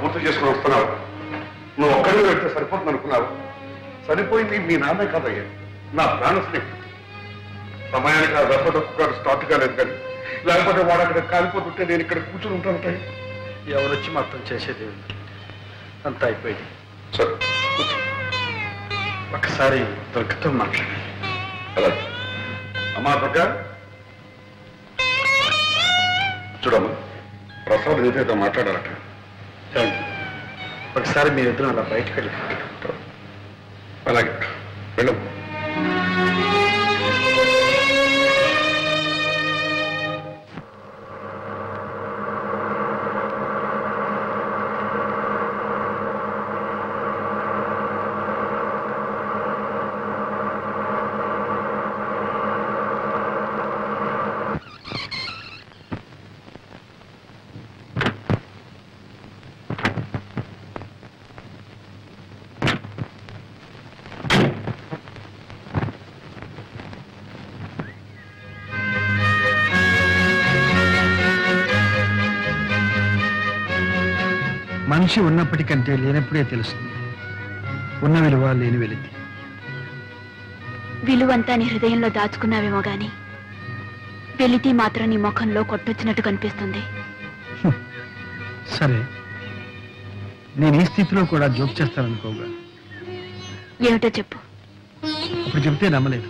పూర్తి చేసుకుని వస్తున్నావు. నువ్వు ఒక్కడిని వెళ్తే సరిపోతుంది అనుకున్నావు. సరిపోయింది మీ నాన్నే కాదయ్యా, నా ప్రాణ స్నేహితుడు. సమయానికి ఆ దెబ్బకు గారు స్టార్ట్ కాలేదు కానీ లేకపోతే వాడు అక్కడ కాలిపోతుంటే నేను ఇక్కడ కూర్చుని ఉంటాను. ఎవరొచ్చి మొత్తం చేసేది అంతా అయిపోయింది. సరే కూర్చో. ఒకసారి దుర్గతో మాట్లాడాలి. అలాగే అమ్మా దుర్గా, చూడమ్మా, ప్రసాద్ నీతో మాట్లాడాలట. ఒకసారి మీరిద్దరం అలా బయటకు వెళ్ళి అలాగే వెళ్ళము. మనిషి ఉన్నప్పటికంటే లేనప్పుడే తెలుస్తుంది ఉన్న విలువ లేని వెలితి. విలువంతా నీ హృదయంలో దాచుకున్నావేమో గాని వెలితి మాత్రం నీ ముఖంలో కొట్టొచ్చినట్టు కనిపిస్తుంది. సరే, నేను ఈ స్థితిలో కూడా జోక్ చేస్తాననుకోగా. ఏమిటో చెప్పు. ఇప్పుడు చెప్తే నమ్మలేదు,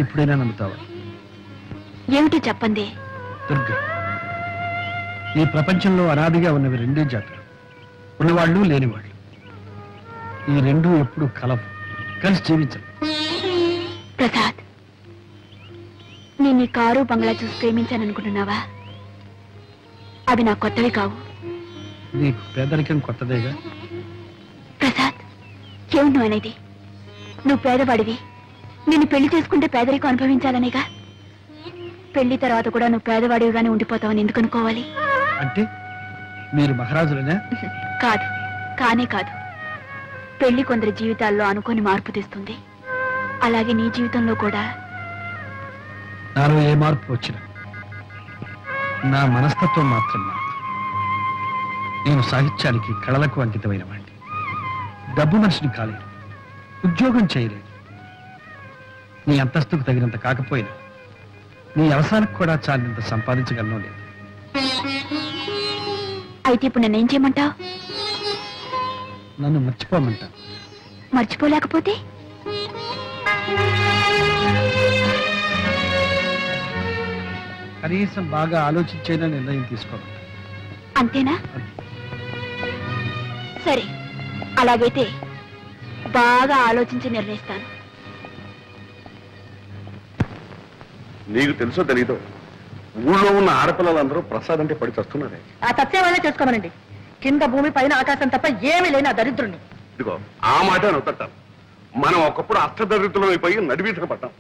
ఇప్పుడైనా నమ్ముతావా? ఏమిటో చెప్పండి. దుర్గా, ఈ ప్రపంచంలో అనాదిగా ఉన్నవి రెండే జాతులు, ఉన్నవాళ్ళు లేనివాళ్ళు. ఈ రెండూ ఎప్పుడు కలవు, కలిసి జీవించరు. ప్రసాద్, నేను నీ కారు బంగ్లా చూసి ప్రేమించాననుకుంటున్నావా? అవి నాకు కొత్తవి కావు. నీకు పేదరికం కొత్తదేగా. ప్రసాద్, ఏమిటి నువ్వు అనేది? నువ్వు పేదవాడివి, నిన్ను పెళ్లి చేసుకుంటే పేదరికం అనుభవించాలనేగా. పెళ్లి తర్వాత కూడా నువ్వు పేదవాడివిగానే ఉండిపోతావని ఎందుకు అనుకోవాలి? అంటే మీరు మహారాజులనే? కాదు, కానే కాదు. పెళ్లి కొందరి జీవితాల్లో అనుకోని మార్పు తెస్తుంది. అలాగే నీ జీవితంలో కూడా. నాలో ఏ మార్పు వచ్చినా నా మనస్తత్వం మాత్రం మాత్రం. నేను సాహిత్యానికి, కళలకు అంకితమైన వాడిని. డబ్బు మనిషిని కాలేదు, ఉద్యోగం చేయలేదు. నీ అంతస్తుకు తగినంత కాకపోయినా నీ అవసరానికి కూడా చాలినంత సంపాదించగలను లేదు. అయితే ఇప్పుడు నన్నేం చేయమంటావు? నన్ను మర్చిపోమంటా. మర్చిపోలేకపోతే? కనీసం బాగా ఆలోచించైనా నిర్ణయం తీసుకోమంటా. అంతేనా? సరే, అలాగైతే బాగా ఆలోచించి నిర్ణయిస్తాను. నీకు తెలుసో తెలీదో, ఊళ్ళో ఉన్న ఆడపిల్లలందరూ ప్రసాద్ అంటే పడి చస్తున్నారే. ఆ సత్యమైనా చేసుకోమనండి. కింద భూమి పైన ఆకాశం తప్ప ఏమీ లేని ఆ దరిద్రుణ్ణి. ఇదిగో ఆ మాట నవ్వుతాం. మనం ఒకప్పుడు అష్టదరిద్రులం అయిపోయి నడివీసన పడ్డాం.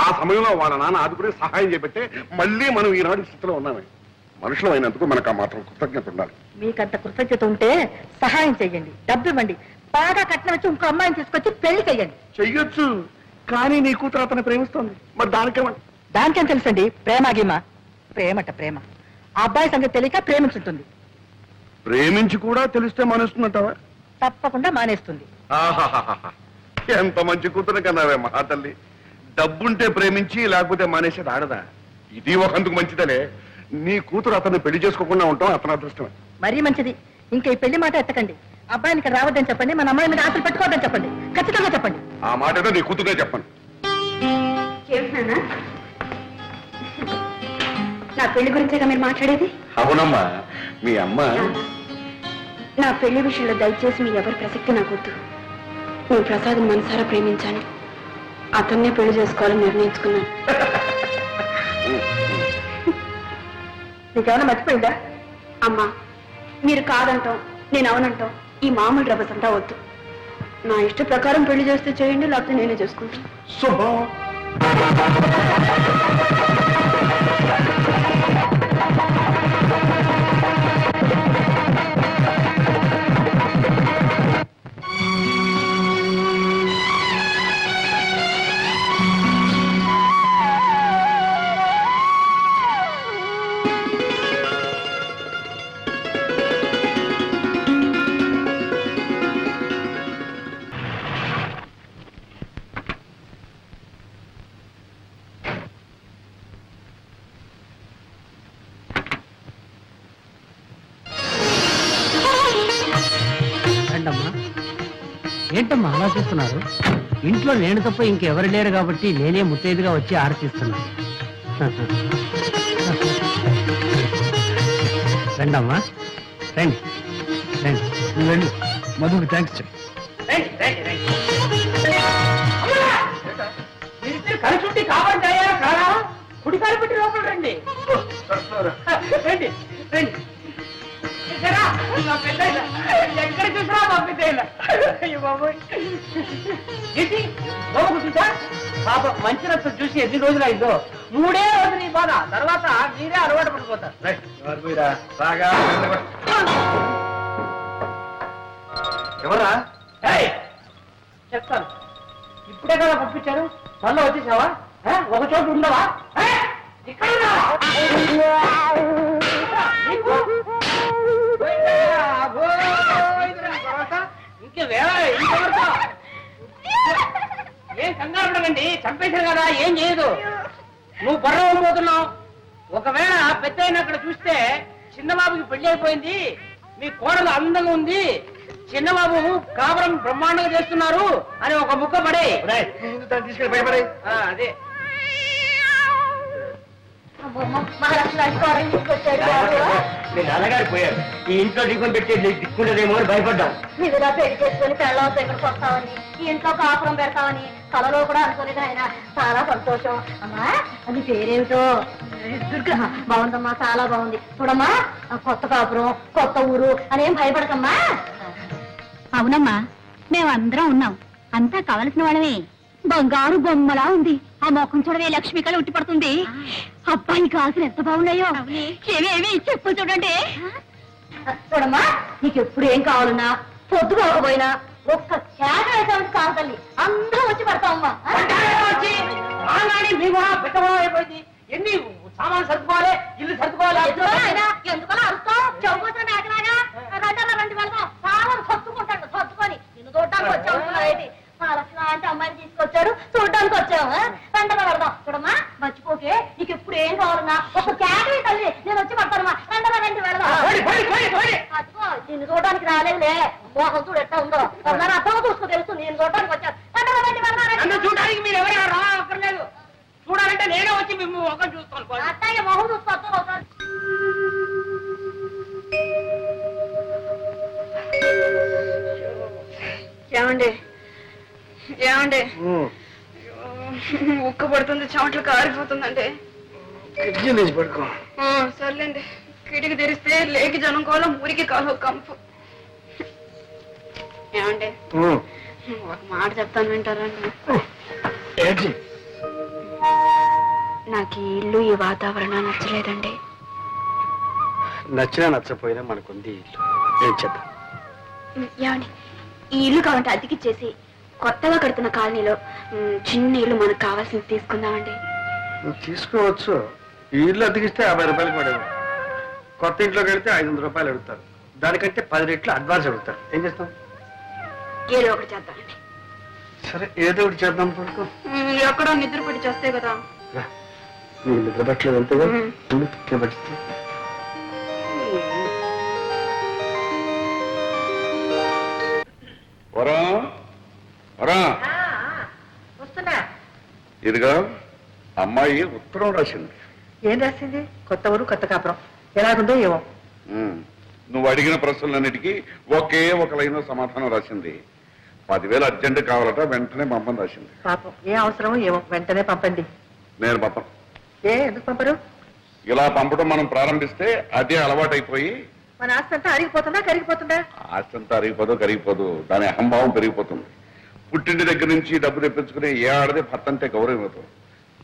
ఆ సమయంలో వాళ్ళ నాన్న ఆదుకుని సహాయం చేపట్టే మళ్ళీ మనం ఈనాడు స్థితిలో ఉన్నామే. మనుషులు అయినందుకు మనకు ఆ మాత్రం కృతజ్ఞత ఉండాలి. మీకంత కృతజ్ఞత ఉంటే సహాయం చెయ్యండి, డబ్బు ఇవ్వండి, బాగా కట్నం వచ్చి ఇంకో అమ్మాయిని తీసుకొచ్చి పెళ్లి చెయ్యండి. చెయ్యొచ్చు, కానీ నీ కూతురు అతను ప్రేమిస్తోంది. మరి దానికేమంట? దానికేం తెలుసండి? ప్రేమ గీమ. ప్రేమట ప్రేమ. ఆ అబ్బాయి సంగతి తెలియక ప్రేమించుంటుంది. ప్రేమించి కూడా తెలిస్తే మానేస్తుందంటావా? తప్పకుండా మానేస్తుంది. ఆహాహాహా, ఎంత మంచి కూతురు కన్నావే మహాతల్లి. డబ్బుంటే ప్రేమించి లేకపోతే మానేసేది ఆడదా? ఇది ఒకందుకు మంచిదలే. నీ కూతురు అతన్ని పెళ్లి చేసుకోకుండా ఉంటాం అతని అదృష్టమే. మరీ మంచిది. ఇంకా ఈ పెళ్లి మాట ఎత్తకండి. అబ్బాయిని ఇక్కడ రావద్దని చెప్పండి, మన అమ్మాయి మీద ఆశలు పెట్టుకోవద్దని చెప్పండి. ఖచ్చితంగా చెప్పండి. ఆ మాట ఏదో నీ కూతురే చెప్పండి. నా పెళ్లి గురించేగా మీరు మాట్లాడేది? అవునమ్మా, మీ అమ్మ. నా పెళ్లి విషయంలో దయచేసి మీ ఎవరి ప్రసక్తి నాకొద్దు. నేను ప్రసాద్ మనసారా ప్రేమించాను, అతన్నే పెళ్లి చేసుకోవాలని నిర్ణయించుకున్నాను. నీకేమైనా మర్చిపోయిందా? అమ్మా, మీరు కాదంటాం, నేను అవునంటాం, ఈ మామూలు రభసంతా వద్దు. నా ఇష్ట ప్రకారం పెళ్లి చేస్తే చేయండి, లేకపోతే నేనే చేసుకుంటాను. శుభం. ఏంటమ్మా అలా చూస్తున్నారు? ఇంట్లో నేను తప్ప ఇంకెవరు లేరు కాబట్టి నేనే ముత్తైదుగా వచ్చి ఆరతిస్తున్నాను. రండమ్మా, రండి రండి. నువ్వు వెళ్ళు, మధుకి థ్యాంక్స్ చెప్పు. కలిసి కావాలంటాయా కారా? కుడి కాలు పెట్టి లోపల రండి. రండి రండి. ఎక్కడ చూసినా మా పెద్ద బాబోయ్ చూసా పాప మంచి రక్తం చూసి ఎన్ని రోజులు అయిందో. 3 రోజులు నీ బాధ, తర్వాత మీరే అలవాటు పడిపోతారు. ఎవరా? చెప్తాను. ఇప్పుడే కదా పంపించారు, మళ్ళీ వచ్చేసావా? ఒక చోటు ఉండవా? ఇక్కడ ఏం కంగారు ఉండకండి, చంపేశారు కదా, ఏం చేయదు. నువ్వు బొర్రపోతున్నావు. ఒకవేళ పెద్ద అక్కడ చూస్తే చిన్నబాబుకి పెళ్లి అయిపోయింది, మీ కోడలు అందంగా ఉంది, చిన్నబాబు కాపురం బ్రహ్మాండంగా చేస్తున్నారు అని ఒక ముక్క పడే తీసుకెళ్ళి భయపడే. అదే మీ నాన్నగారు పోయారు, ఈ ఇంట్లో దిక్కుని పెట్టి దిక్కుంటదేమో అని భయపడ్డాం. నిధులా పెళ్లి చేసుకుని పెళ్ళవతో ఇక్కడికి వస్తామని, ఈ ఇంట్లో కాపురం పెడతామని కలలో కూడా అనుకోలేదు ఆయన. చాలా సంతోషం. అమ్మా అది పేరేమిటో? దుర్గా. బాగుందమ్మా, చాలా బాగుంది. చూడమ్మా, కొత్త కాపురం, కొత్త ఊరు అనేం భయపడకమ్మా. అవునమ్మా, మేమందరం ఉన్నాం, అంతా కావలసిన వాళ్ళమే. బంగారు బొమ్మలా ఉంది. ఆ మొఖం చూడవే, లక్ష్మి కళ ఉట్టి పడుతుంది. అబ్బాయి కాసులు ఎంత బాగున్నాయో. ఏమేమి చెప్పు చూడండి. చూడమ్మా, నీకు ఎప్పుడు ఏం కావాలన్నా పొద్దుకోకపోయినా ఒక్క చేట వేసామని కాదు తల్లి, అందరం వచ్చి పడతామమ్మా. అయిపోయింది. ఎన్ని సామాన్లు సర్దుకోవాలి, ఇల్లు సర్దుకోవాలి. ఎందుకలా అరుస్తావు? చెవుకోసం మేకలాగా రండి వెళ్దాం. చాలా సర్దుకుంటాడు, సర్దుకొని నిన్ను చూడటానికి వచ్చావు. లాంటి అమ్మాయిని తీసుకొచ్చాడు, చూడడానికి వచ్చావు. వెంటనే పడదాం. చూడమ్మా, మర్చిపోకే, నీకు ఎప్పుడు ఏం కావాలన్నా ఒక క్యాటరీ తల్లి, నేను వచ్చి పడతానమ్మా. వెంటనే రండి వెళ్దాం. అదిగో నిన్ను చూడడానికి రాలేదులే, మోహం చూడు ఎట్లా ఉందో. అర్థం చూసుకో, తెలుసు నేను చూడడానికి వచ్చాను. వెంటనే రండి వెళ్దాం. చూడడానికి మీరు ఎవరైనా రా అక్కర్లేదు, చూడాలంటే నేనే వచ్చి మేము ఒక చూస్తాను. అత్తయ్య మొహం చూసుకో. ఏమండి ఏమండి, ఉక్క పడుతుంది, చెమట్లు కారిపోతుందండి. పడుకో. సర్లేండి, కిటికి తెరిస్తే లేకి జనం కోలం, ఊరికి కాలు కంపు. ఏమండి, ఒక మాట చెప్తాను, వింటారండి? నాకు ఈ ఇల్లు, ఈ వాతావరణం నచ్చలేదండి. నచ్చినా నచ్చపోయినా మనకుంది ఇల్లు, ఏం చేద్దాం? ఏమండి, ఈ ఇల్లు కావాలంటే అద్దెకిచ్చేసి కొత్తగా కడుతున్న కాలనీలో చిన్న ఇల్లు మనకు కావాల్సింది తీసుకుందామండి. నువ్వు తీసుకోవచ్చు. ఈ ఇల్లు అతికిస్తే 50 రూపాయలు పడేది, కొత్త ఇంట్లోకి వెళ్తే 500 రూపాయలు అడుగుతారు. దానికంటే 10 రెట్లు అడ్వాన్స్ అడుగుతారు. ఏం చేస్తాం? ఏదో ఒకటి చేద్దామండి. సరే, ఏదో ఒకటి చేద్దాం. పడుకో. ఎక్కడో నిద్ర పడి చేస్తే కదా. నీకు నిద్ర పట్టలేదు అంతేగా? పట్టిస్తే వస్తున్నా. ఇదిగా అమ్మాయి ఉత్తరం రాసింది. ఏం రాసింది? కొత్త ఊరు, కొత్త కాపురం, ఎలాగుందో ఏమో. నువ్వు అడిగిన ప్రశ్నలన్నిటికీ ఒకే ఒక లైన్ సమాధానం రాసింది. 10,000 అర్జెంట్ కావాలట, వెంటనే పంపని రాసింది. పాపం, ఏ అవసరమో ఏమో, వెంటనే పంపండి. నేను పంపను. ఎందుకు పంపరు? ఇలా పంపడం మనం ప్రారంభిస్తే అదే అలవాటైపోయి మన ఆస్తి అంతా అరిగిపోతుందా, కరిగిపోతుందా? ఆస్తి అంతా అరిగిపోదు, కరిగిపోదు, దాని అహంభావం పెరిగిపోతుంది. పుట్టింటి దగ్గర నుంచి డబ్బు తెప్పించుకుని ఏ ఆడదే భర్త అంటే గౌరవం ఇవ్వదు.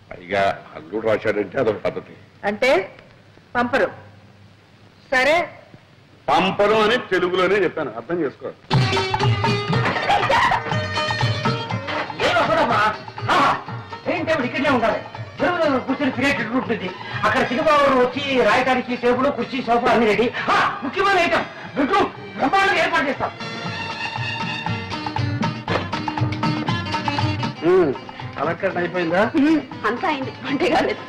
పైగా అల్లుడు రాశాడంటే అదొక పద్ధతి. అంటే పంపరు. సరే, పంపరు అని తెలుగులోనే చెప్పాను, అర్థం చేసుకో. ఏంటి ఇక్కడనే ఉండాలి, కూర్చొని పీరియడ్ ఉంటుంది. అక్కడ సినిమాలు వచ్చి రాయడానికి టేబుల్, కుర్చీ, సోఫా అన్ని రెడీ. ముఖ్యమైన ఐటమ్ బెడ్రూమ్ బ్రహ్మాండంగా ఏర్పాటు చేస్తాం. అలంకరణ అయిపోయిందా? అంతా అయింది, అంటే కాలేదు.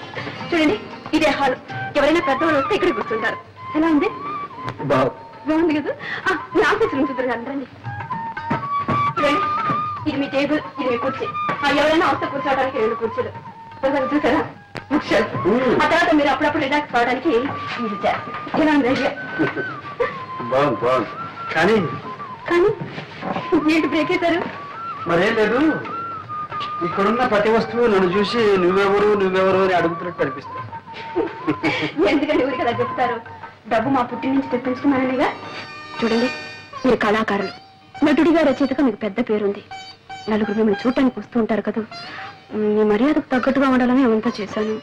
చూడండి, ఇదే హాల్. ఎవరైనా పెద్దవాళ్ళు వస్తే ఇక్కడ కూర్చుంటారు. ఎలా ఉంది? బాగుంది కదా. నా ఆఫీస్ రూమ్ చూద్దరు రండి. చూడండి, ఇది మీ టేబుల్, ఇది మీ కుర్చీ. ఎవరైనా వస్తే కూర్చోవడానికి 2 కుర్చీలు. చూసారా, బుక్ షెల్ఫ్. ఆ తర్వాత మీరు అప్పుడప్పుడు రిలాక్స్ కావడానికి ఇది ఇలా ఉంది idea. బాగుంది బాగుంది. కానీ కానీ ఏంటి బ్రేక్ అవుతారు? మరేం లేదు, ఇక్కడున్న ప్రతి వస్తువు నన్ను చూసి నువ్వెవరు అని అడుగుతున్నట్టు అనిపిస్తుంది. ఎందుకంటే ఊరికి అలా చెప్తారు? డబ్బు మా పుట్టి నుంచి తెప్పించుకున్నాననిగా. చూడండి, మీరు కళాకారులు, నటుడిగా రచయితగా మీకు పెద్ద పేరుంది. నలుగురు మిమ్మల్ని చూడటానికి వస్తూ ఉంటారు కదా. మీ మర్యాదకు తగ్గట్టుగా ఉండాలని అవంతా చేశాను.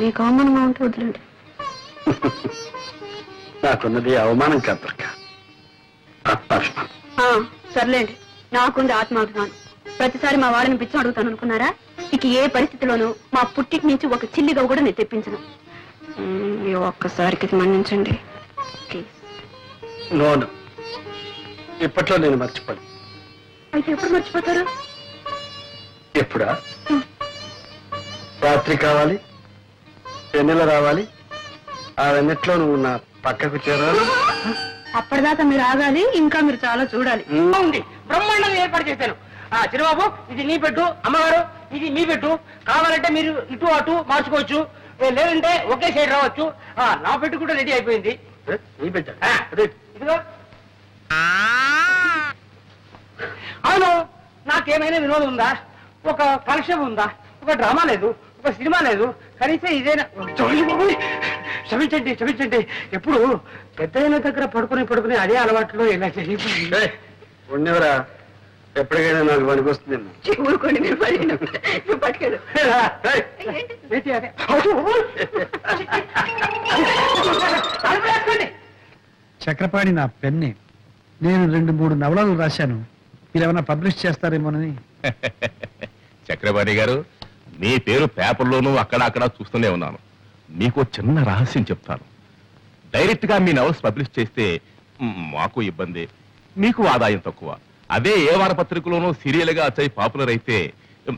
మీకు అవమానంగా ఉంటూ వదిలేండి. నాకున్నది అవమానం కాదు దుర్గ, ఆత్మాభిమానం. సర్లేండి, నాకుంది ఆత్మాభిమానం. ప్రతిసారి మా వాళ్ళని పిచ్చి అడుగుతాను అనుకున్నారా? ఇక ఏ పరిస్థితిలోనూ మా పుట్టికి నుంచి ఒక చిల్లిగా కూడా నేను తెప్పించను. ఈ ఒక్కసారికి మన్నించండి ప్లీజ్. నోను, ఇప్పట్లో నేను మర్చిపోను. అయితే ఎప్పుడు మర్చిపోతారు? ఎప్పుడా? రాత్రి కావాలి, వెన్నెల రావాలి, ఆ వెన్నెట్లో నువ్వు నా పక్కకు చేరాలి. అప్పటిదాకా మీరు ఆగాలి, ఇంకా మీరు చాలా చూడాలి. ఉంది, బ్రహ్మాండంగా ఏర్పాటు చేశాను. చిరుబాబు, ఇది నీ పెట్టు, అమ్మగారు ఇది మీ పెట్టు. కావాలంటే మీరు ఇటు అటు మార్చుకోవచ్చు, లేదంటే ఒకే సైడ్ రావచ్చు. నా పెట్టు కూడా రెడీ అయిపోయింది. నీ పెట్టా? ఇదిగో. అవును, నాకేమైనా వినోదం ఉందా? ఒక కాలక్షేపం ఉందా? ఒక డ్రామా లేదు, ఒక సినిమా లేదు, కనీసం ఇదేనా? క్షమించండి క్షమించండి. ఎప్పుడు పెద్దయిన దగ్గర పడుకుని అదే అలవాట్లో ఇలా జరిగిపోయింది. ఉండేవరా, ఎప్పటికైనా నాకు పనికొస్తుందేమో. ఊరుకోండి, మీరు పట్టుకెళ్ళు. ఏంటి అదే? చక్రపాణి నా పెన్నే. నేను 2-3 నవలలు రాశాను, మీరేమైనా పబ్లిష్ చేస్తారేమోనని. చక్రపాణి గారు, మీ పేరు పేపర్లోనూ అక్కడ చూస్తూనే ఉన్నాను. మీకు చిన్న రహస్యం చెప్తాను. డైరెక్ట్ గా మీ నవల్స్ పబ్లిష్ చేస్తే మాకు ఇబ్బంది, మీకు ఆదాయం తక్కువ. అదే ఏ వారపత్రికలోనూ సీరియల్ గా వచ్చి పాపులర్ అయితే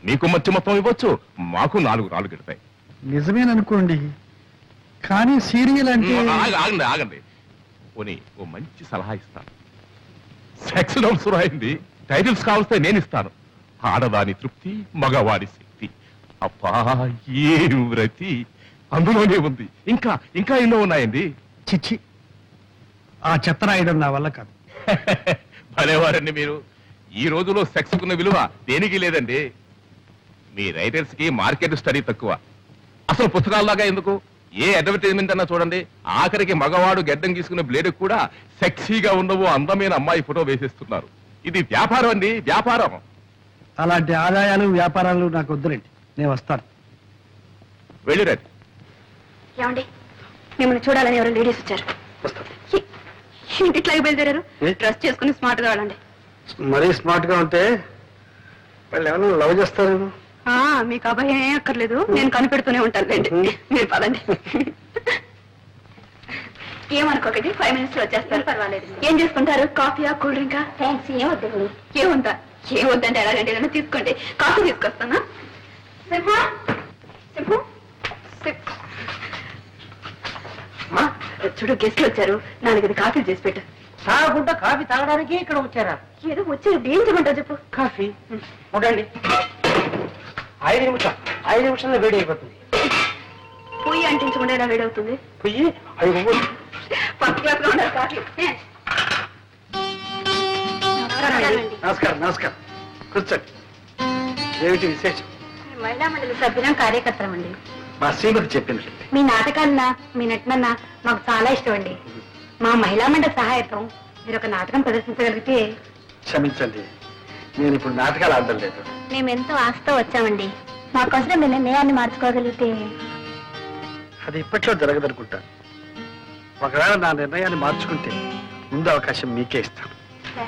మీకు మంచి మొత్తం ఇవ్వచ్చు, మాకు 4 గిడతాయి. నిజమేననుకోండి, కానీ సీరియల్ అంటే... ఆగండి పోనీ ఓ మంచి సలహా ఇస్తాను. సెక్స్ నోట్స్ రాయింది, టైటిల్స్ కావలిస్తే నేను ఇస్తాను. ఆడదాని తృప్తి, మగవాడి శక్తి. అబ్బా, ఏ వ్రతి అందులోనే ఉంది. ఇంకా ఎన్నో ఉన్నాయండి. చిచ్చి, ఆ చెత్త రాయడం నా వల్ల కాదు. భలేవారండి మీరు. ఈ రోజులో సెక్స్ కున్న విలువ దేనికి లేదండి. మీ రైటర్స్ కి మార్కెట్ స్టడీ తక్కువ. అసలు పుస్తకాల్లాగా ఎందుకు, ఏ అడ్వర్టైజ్మెంట్ అన్నా చూడండి, ఆఖరికి మగవాడు గెడ్డం గీసుకునే బ్లేడ్ కూడా సెక్సీగా ఉండవు అందమైన అమ్మాయి ఫోటో వేసేస్తున్నారు. ఇది వ్యాపారం అండి, వ్యాపారం. అలాంటి ఆదాయాలు వ్యాపారాలు నాకు వద్దులేండి, నేను వస్తాను. వెళ్ళిరండి. ఏమండి, మిమ్మల్ని చూడాలని ఎవరు లేడీస్ వచ్చారు. వస్తాను. ఇంటిట్లాగే బయలుదేరారు. ఏ? డ్రెస్ చేసుకుని స్మార్ట్ గా వెళ్ళండి. మరీ స్మార్ట్ గా ఉంటే వాళ్ళు ఏమైనా లవ్ చేస్తారేమో. మీకు అభయం ఏం అక్కర్లేదు, నేను కనిపెడుతూనే ఉంటాను లేండి. మీరు పదండి. ఏమనుకోకండి, 5 minutes లో వచ్చేస్తారు. పర్వాలేదు. ఏం చేసుకుంటారు? కాఫీయా, కూల్ డ్రింకా? థ్యాంక్స్, ఏమొద్దండి. ఏముందా? ఏమొద్దంటే ఎలాగంటే ఏదైనా తీసుకోండి. కాఫీ తీసుకొస్తానా? సింహం, సింహం, చూడు, గెస్ట్లు వచ్చారు, 4 కాఫీ చేసి పెట్టు. తాగకుండా కాఫీ తాగడానికి ఇక్కడ వచ్చారా? ఏదో వచ్చారు, ఏం చెప్పంటావు చెప్పు. కాఫీ ఉండండి. 5 నిమిషాల్లో వేడి అయిపోతుంది. పొయ్యి అంటించకుండా ఎలా వేడవుతుంది? పొయ్యి 5 ఫస్ట్ క్లాస్ లో ఉండాలి కాఫీ. నమస్కారం. నమస్కారం, కూర్చోండి. ఏమిటి విశేషం? మహిళా మండలి సభ్యులం, కార్యకర్తలం అండి. మా శ్రీమతి చెప్పింది. మీ నాటకాలన్నా, మీ నటనన్నా మాకు చాలా ఇష్టం అండి. మా మహిళా మండలి సహాయకం మీరు ఒక నాటకం ప్రదర్శించగలిగితే. క్షమించండి, నేను ఇప్పుడు నాటకాలు ఆడడం లేదు. మేము ఎంతో ఆశతో వచ్చామండి. మాకోసం మీ నిర్ణయాన్ని మార్చుకోగలిగితే. అది ఇప్పట్లో జరగదనుకుంటా. ఒకవేళ నా నిర్ణయాన్ని మార్చుకుంటే ముందు అవకాశం మీకే ఇస్తాను.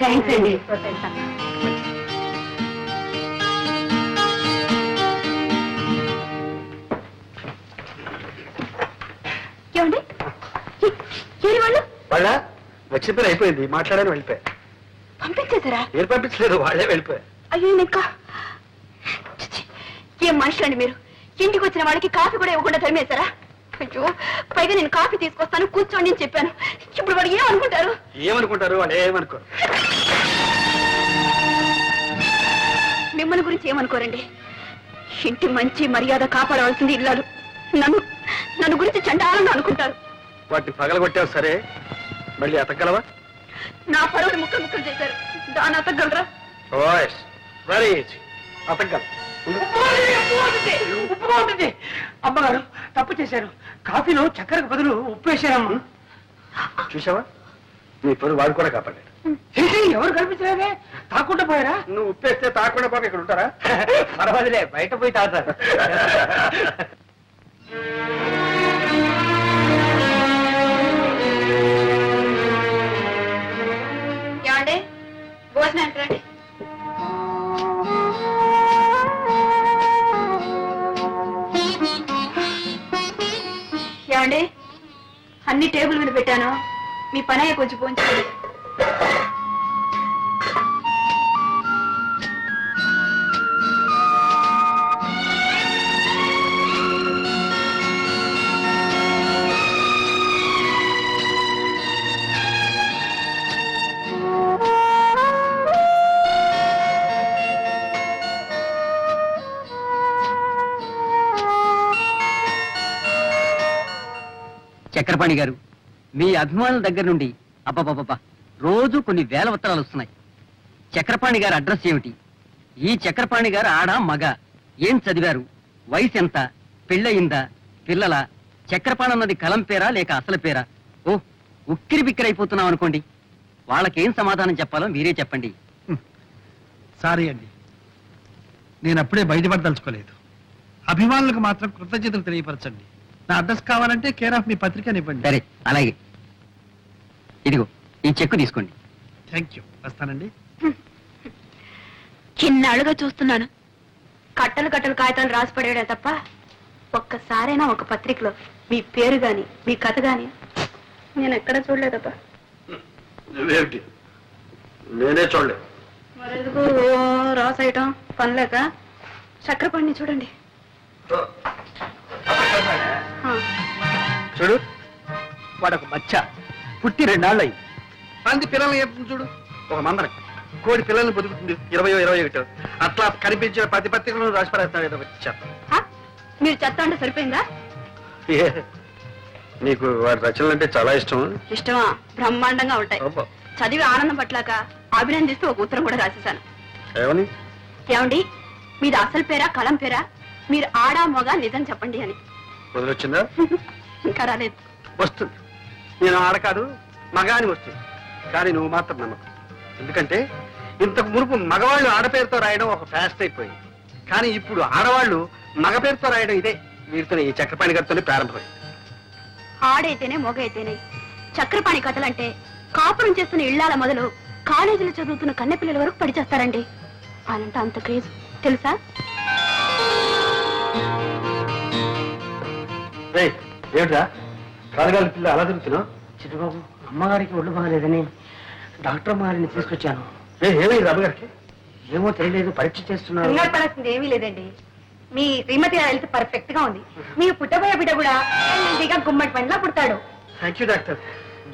థ్యాంక్స్ అండి. ఏమండి, ఏరి వాళ్ళు వాళ్ళ వచ్చిన పని అయిపోయింది, మాట్లాడని వెళ్ళిపోయారు. పంపించేశారా? ఏం పంపించలేదు, వాళ్ళే వెళ్ళిపోయారు. అయ్యో, ఇంకా ఏం మనుషులు అండి మీరు? ఇంటికి వచ్చిన వాళ్ళకి కాఫీ కూడా ఇవ్వకుండా తరిమేశారా? అయ్యో, పైగా నేను కాఫీ తీసుకొస్తాను, కూర్చోండి అని చెప్పాను. ఇప్పుడు వాడు ఏమనుకుంటారు? ఏమనుకుంటారు? వాళ్ళు ఏమనుకోరు. మిమ్మల్ని గురించి ఏమనుకోరండి. ఇంటి మంచి మర్యాద కాపాడవలసింది ఇల్లాలు. నన్ను నన్ను గురించి చండాలంగా అనుకుంటారు. వాటిని పగలగొట్టావు సరే, మళ్ళీ అతగలవా? నా పరువుని ముక్కలు ముక్కలు చేశారు. దాన్ని అతగలరా? Very easy, అతగలరు. ఉప్పుగా ఉంటుంది. అమ్మగారు తప్పు చేశారు. కాఫీలో చక్కెరకు బదులు ఉప్పు వేశారమ్మా. చూసావా, నీ పరువు వాడు కూడా కాపాడాడు. ఎవరు కనిపించలేదే, తాకుండా పోయారా? నువ్వు ఉప్పేస్తే తాకుండా పోక ఇక్కడ ఉంటారా? పర్వాలేదే, బయట పోయి తాగుతారు. ఏమండి, భోజనానికి రండి. ఏమండి, అన్ని టేబుల్ మీద పెట్టాను. మీ పని అయ్యే కొంచెం పోంచండి. చక్రపాణి గారు, మీ అభిమానుల దగ్గర నుండి అబ్బబ్బబ్బా రోజు కొన్ని వేల ఉత్తరాలు వస్తున్నాయి. చక్రపాణి గారి అడ్రస్ ఏమిటి? ఈ చక్రపాణి గారు ఆడ మగ, ఏం చదివారు, వయసు ఎంత, పెళ్ళయిందా, పిల్లల, చక్రపాణి అన్నది కలం పేరా లేక అసలు పేరా? ఓ ఉక్కిరి బిక్కిరి అయిపోతున్నాం అనుకోండి. వాళ్ళకేం సమాధానం చెప్పాలో మీరే చెప్పండి. సారీ అండి, నేను అప్పుడే బయటపడదలుచుకోలేదు. అభిమానులకు మాత్రం కృతజ్ఞతలు తెలియపరచండి. నా అడ్రస్ కావాలంటే కేర్ ఆఫ్ మీ పత్రికనివ్వండి. సరే, అలాగే. ఇదిగో ఈ చెక్కు తీసుకోండి. థ్యాంక్ యూ, వస్తానండి. చిన్నాళ్ళుగా చూస్తున్నాను. కట్టలు కట్టలు కాగితాలు రాసి పడేయడే తప్ప ఒక్కసారైనా ఒక పత్రికలో మీ పేరు గాని మీ కథ గాని నేను ఎక్కడ చూడలేదబ్బా. నువ్వేమిటి, నేనే చూడలేదు. మరెందుకు రాసేయటం పనిలేక? చక్రపాణిని చూడండి. చూడు, వాడొక మచ్చ పుట్టి 2 నాళ్ళు అయింది. మంది పిల్లల్ని చెప్తుంది చూడు. ఒక మందన కోడి పిల్లల్ని బతుకుతుంది 20-21 అట్లా కనిపించిన ప్రతి పత్రికలను రాసి పడేస్తాడు. ఏదో చెత్త. మీరు చెత్త అంటే సరిపోయిందా? నీకు వాడి రచనలు అంటే చాలా ఇష్టం. ఇష్టమా? బ్రహ్మాండంగా ఉంటాయి. అబ్బా. చదివి ఆనందం పట్లాక అభినందిస్తూ ఒక ఉత్తరం కూడా రాసేశాను. ఏమని? ఏమండి, మీది అసలు పేరా కలం పేరా? మీరు ఆడా మొగ నిజం చెప్పండి అని. వదిలొచ్చిందా? ఇంకా రాలేదు. వస్తుంది. నేను ఆడ కాదు మగాని వస్తుంది, కానీ నువ్వు మాత్రం నమ్మకం. ఎందుకంటే ఇంతకు మునుపు మగవాళ్ళు ఆడపేరుతో రాయడం ఒక ఫ్యాస్ట్ అయిపోయింది. కానీ ఇప్పుడు ఆడవాళ్ళు మగ పేరుతో రాయడం ఇదే వీరితో ఈ చక్రపాణి గారితోనే ప్రారంభమైంది. ఆడైతేనే మొగ అయితేనే చక్రపాణి కథలంటే కాపురం చేస్తున్న ఇళ్లాల మొదలు కాలేజీలో చదువుతున్న కన్నెపిల్లల వరకు పడిచేస్తారండి. అనంటే అంత క్రేజ్ తెలుసా? ఏమిటా కాలగాలి పిల్ల అలా తిరుగుతున్నావు? చిట్టుబాబు, అమ్మగారికి ఒళ్ళు బాగలేదని డాక్టర్ అమ్మగారిని తీసుకొచ్చాను. ఏమైంది అమ్మగారికి? ఏమో తెలియలేదు, పరీక్ష చేస్తున్నారు. పడాల్సింది ఏమీ లేదండి. మీ శ్రీమతి హెల్త్ పర్ఫెక్ట్ గా ఉంది. మీరు పుట్టబోయే బిడ్డ కూడా గుమ్మడి పనిలా పుడతాడు. Thank you doctor.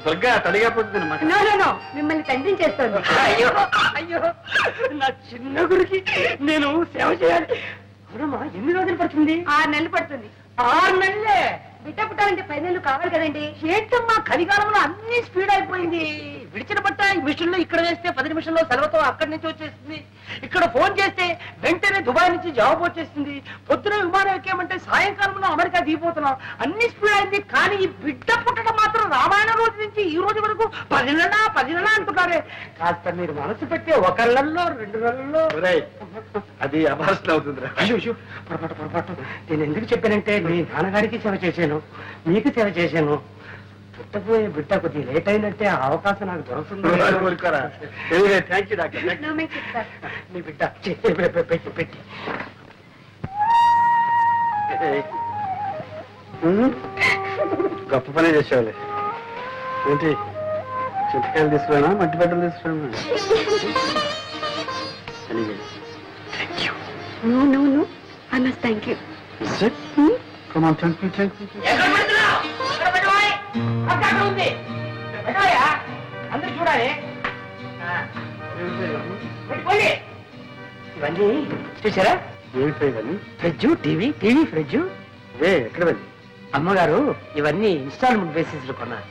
దుర్గా తల్లిగా పుట్టింది అన్నమాట. నో నో నో, మిమ్మల్ని తండ్రి చేస్తుంది. అయ్యో అయ్యో, నా చిన్న గురికి నేను సేవ చేయాలి. అవునమ్మా, ఎన్ని రోజులు పడుతుంది? 6 నెలలు పడుతుంది. 6 నెలలే? బిడ్డ పుట్టాలంటే 10 నెలలు కావాలి కదండి. ఏంటమ్మా, కలికాలంలో అన్ని స్పీడ్ అయిపోయింది. విడిచిన బట్ట ఈ మిషన్ లో ఇక్కడ వేస్తే 10 నిమిషంలో సెలవుతో అక్కడి నుంచి వచ్చేస్తుంది. ఇక్కడ ఫోన్ చేస్తే వెంటనే దుబాయ్ నుంచి జవాబు వచ్చేస్తుంది. పొద్దున విమానం ఎక్కామంటే సాయంకాలంలో అమెరికా దిగిపోతున్నాం. అన్ని స్పీడ్ అయింది. కానీ ఈ బిడ్డ పుట్టడం మాత్రం రామాయణ రోజు నుంచి ఈ రోజు వరకు 10 నెలల అంటున్నారే. కాస్త మీరు మనసు పెట్టి 1 నెలలో 2 నెలల్లో. అది అభాసన అవుతుంది. అయ్యో, పొరపాటు. నేను ఎందుకు చెప్పానంటే మీ నాన్నగారికి సేవ చేశాను, మీకు సేవ చేశాను. పుట్టబోయే బిడ్డ కొద్దిగా లేట్ అయినట్టే ఆ అవకాశం నాకు దొరుకుతుంది. Thank you doctor. నీ బిడ్డ పెట్టి గొప్ప పనే చేసేవాళ్ళే. ఏంటి, చింతకాయలు తీసుకురానా, మట్టి బట్టలు తీసుకురానా? No. I must thank you. Is it? Come on, thank you. అందరూ చూడాలి. పెట్టుకోండి. ఇవన్నీ చూసారా? ఏమిటో ఇవన్నీ? Fridge, TV fridge. ఎక్కడ వెళ్ళి? అమ్మగారు ఇవన్నీ ఇన్స్టాల్మెంట్ బేసిస్ లో కొన్నారు.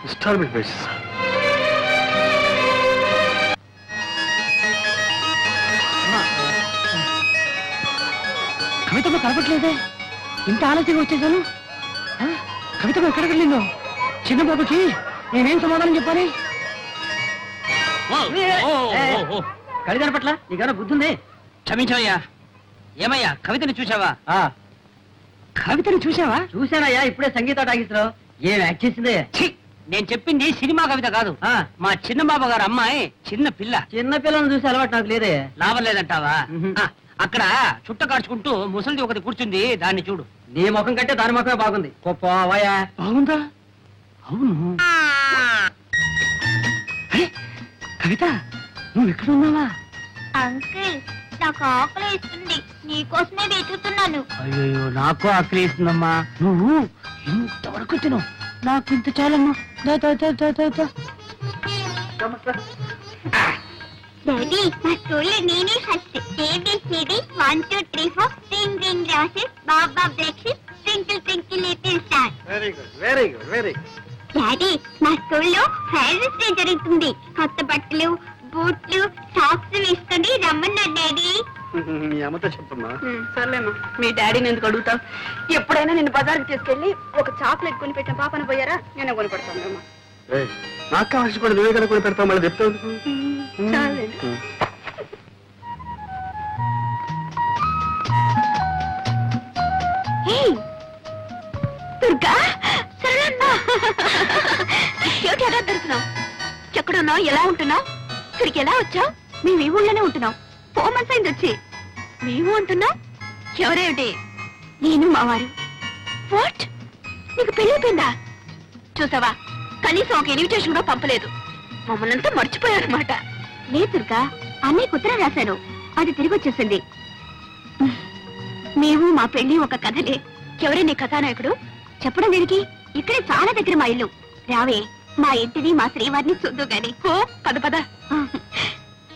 Installment basis. కవితమ్మ కనపట్లేదే, ఇంత ఆలస్యంగా వచ్చేసాను. కవితమ్మ ఎక్కడికి వెళ్ళిందో? చిన్న బాబుకి నేనేం సమాధానం చెప్పాలి? కవి కనపట్ల నీకేమైనా బుద్ధి ఉంది? క్షమించవయ్యా. ఏమయ్యా, కవితని చూసావా? కవితని చూసావా? చూశానయ్యా, ఇప్పుడే సంగీత టాకీస్లో. ఏం యాక్ట్ చేసిందే? ఛీ! నేను చెప్పింది సినిమా కవిత కాదు. మా చిన్న బాబు గారు అమ్మాయి చిన్న పిల్ల. చిన్న పిల్లలను చూసి అలవాటు నాకు లేదే. లాభం లేదంటావా? అక్కడ చుట్ట కాడ్చుకుంటూ ముసలిది ఒకటి కూర్చుంది, దాన్ని చూడు. నీ ముఖం కంటే దాని ముఖమే బాగుంది. పోవాయా? బాగుందా? అవును. అరే, కవిత నువ్వు ఇక్కడ ఉన్నావా? అంకుల్ నాకు ఆకలి ఇస్తుంది, నీకోసమే వెతుకుతున్నాను. అయ్యో, నాకు ఆకలి వేస్తుందమ్మా. నువ్వు ఇంతవరకు తిను, నాకు ఇంత చాలమ్మా. డాడీ మా స్కూల్లో నేనే first. ABCD 1 2 3 4 ring ring roses బాబా breakfast twinkle twinkle little star. Very good, very good, very good. Daddy మా స్కూల్లో ఫ్రైడేస్ డే జరుగుతుంది. కొత్త బట్టలు, బూట్లు, సాక్స్ వేసుకొని రమ్మన్నారు డాడీ. మీ అమ్మతో చెప్పమ్మా. సర్లేమ్మా, మీ డాడీని ఎందుకు అడుగుతావు? ఎప్పుడైనా నిన్ను బజార్కి తీసుకెళ్లి ఒక చాక్లెట్ కొని పెట్టిన పాపన పోయారా? నేనే కొని పెడతాను. నాకు కావాల్సి కూడా నువ్వే కదా కొని పెడతావు, మళ్ళీ చెప్తావు. దుర్గా, ఏమిటి ఎలా దొరుకుతున్నావు? ఎక్కడున్నావు? ఎలా ఉంటున్నావు? ఇక్కడికి ఎలా వచ్చావు? మేము ఈ ఊళ్ళోనే ఉంటున్నాం. 4 months అయింది వచ్చి. మేము ఉంటున్నాం? ఎవరేమిటి? నేను మా వారు. వాట్? నీకు పెళ్ళిపోయిందా? చూసావా, కనీసం ఒక ఇన్విటేషన్ కూడా పంపలేదు. మమ్మల్ని అంతా మర్చిపోయారనమాట. లేదు దుర్గా, అన్నయ్య ఉత్తరం రాశాను, అది తిరిగి వచ్చేసింది. మేము మా పెళ్లి ఒక కథలే. ఎవరే నీ కథానాయకుడు? చెప్పడం దేనికి? ఇక్కడే చాలా దగ్గర మా ఇల్లు. రావే, మా ఇంటిని మా శ్రీవారిని చూద్దు గాని. పద పద.